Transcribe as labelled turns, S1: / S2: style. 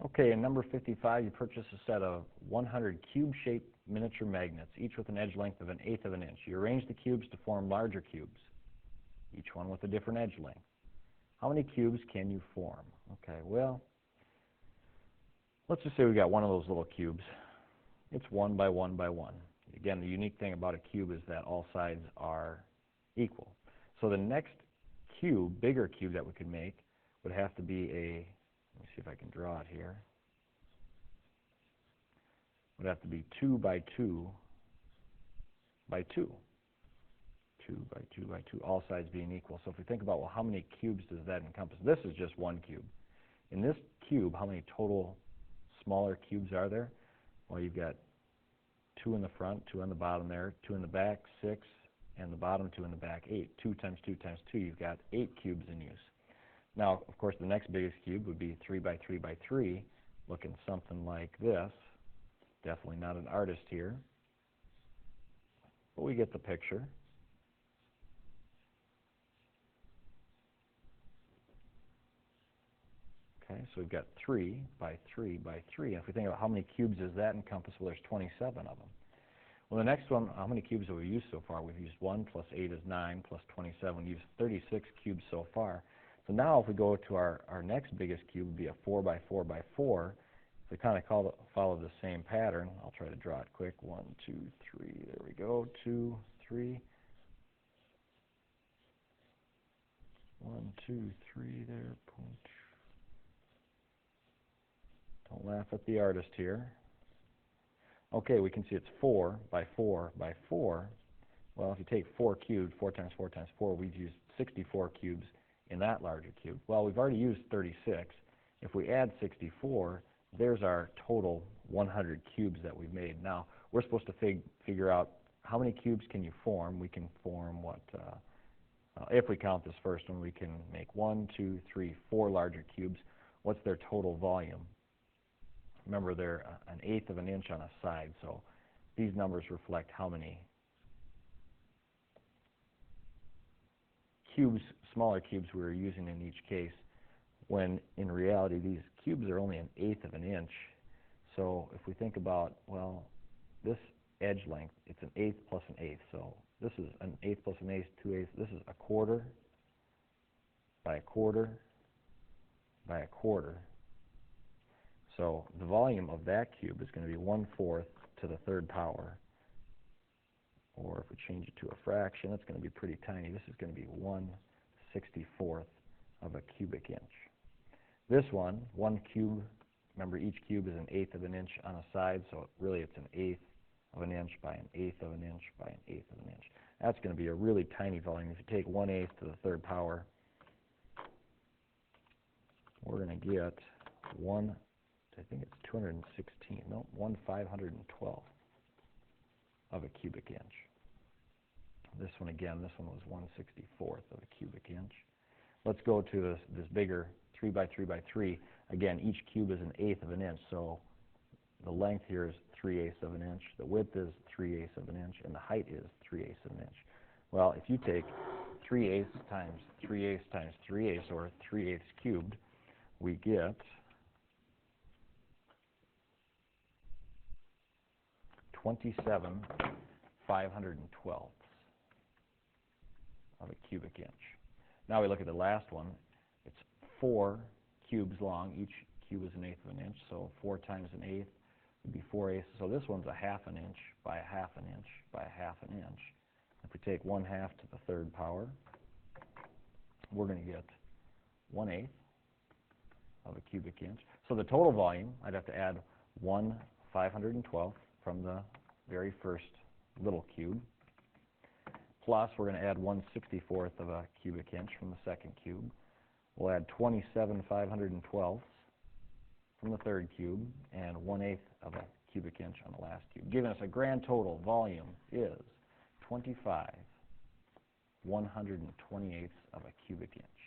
S1: Okay, in number 55, you purchase a set of 100 cube-shaped miniature magnets, each with an edge length of 1/8 of an inch. You arrange the cubes to form larger cubes, each one with a different edge length. How many cubes can you form? Okay, well, let's just say we got one of those little cubes. It's 1 by 1 by 1. Again, the unique thing about a cube is that all sides are equal. So the next cube, bigger cube that we could make, would have to be a, let me see if I can draw it here, would have to be 2 by 2 by 2. 2 by 2 by 2, all sides being equal. So if we think about, well, how many cubes does that encompass? This is just one cube. In this cube, how many total smaller cubes are there? Well, you've got 2 in the front, 2 on the bottom there, 2 in the back, 6, and the bottom 2 in the back, 8. 2 times 2 times 2, you've got 8 cubes in use. Now, of course, the next biggest cube would be 3 by 3 by 3, looking something like this. Definitely not an artist here, but we get the picture. Okay, so we've got 3 by 3 by 3. And if we think about how many cubes does that encompass, well, there's 27 of them. Well, the next one, how many cubes have we used so far? We've used 1 plus 8 is 9 plus 27. We've used 36 cubes so far. So now if we go to our next biggest cube, would be a 4 by 4 by 4. If we kind of follow the same pattern, I'll try to draw it quick. 1, 2, 3, there we go. 2, 3. 1, 2, 3 there. Don't laugh at the artist here. Okay, we can see it's 4 by 4 by 4. Well, if you take 4 cubed, 4 times 4 times 4, we've used 64 cubes in that larger cube. Well, we've already used 36. If we add 64, there's our total 100 cubes that we've made. Now, we're supposed to figure out how many cubes can you form. We can form what, if we count this first one, we can make 1, 2, 3, 4 larger cubes. What's their total volume? Remember, they're 1/8 of an inch on a side, so these numbers reflect how many cubes, smaller cubes, we were using in each case, when in reality these cubes are only 1/8 of an inch. So if we think about, well, this edge length, it's 1/8 plus 1/8. So this is 1/8 plus 1/8, 2/8. This is 1/4 by 1/4 by 1/4. So the volume of that cube is going to be 1/4 to the 3rd power. Or if we change it to a fraction, it's going to be pretty tiny. This is going to be 1/64 of a cubic inch. This one cube, remember each cube is 1/8 of an inch on a side, so really it's 1/8 of an inch by 1/8 of an inch by 1/8 of an inch. That's going to be a really tiny volume. If you take 1/8 to the 3rd power, we're going to get I think it's 216, no, 1/512 of a cubic inch. This one again, this one was 1/64 of a cubic inch. Let's go to this bigger 3 by 3 by 3. Again, each cube is 1/8 of an inch, so the length here is 3/8 of an inch, the width is 3/8 of an inch, and the height is 3/8 of an inch. Well, if you take 3/8 times 3/8 times 3/8, or 3/8 cubed, we get 27/512 of a cubic inch. Now we look at the last one. It's 4 cubes long. Each cube is 1/8 of an inch, so 4 times 1/8 would be 4/8. So this one's 1/2 an inch by 1/2 an inch by 1/2 an inch. If we take 1/2 to the 3rd power, we're going to get 1/8 of a cubic inch. So the total volume, I'd have to add 1/512 from the very first little cube, plus we're going to add 1/64 of a cubic inch from the second cube. We'll add 27/512 from the 3rd cube, and 1/8 of a cubic inch on the last cube, giving us a grand total volume is 25/128 of a cubic inch.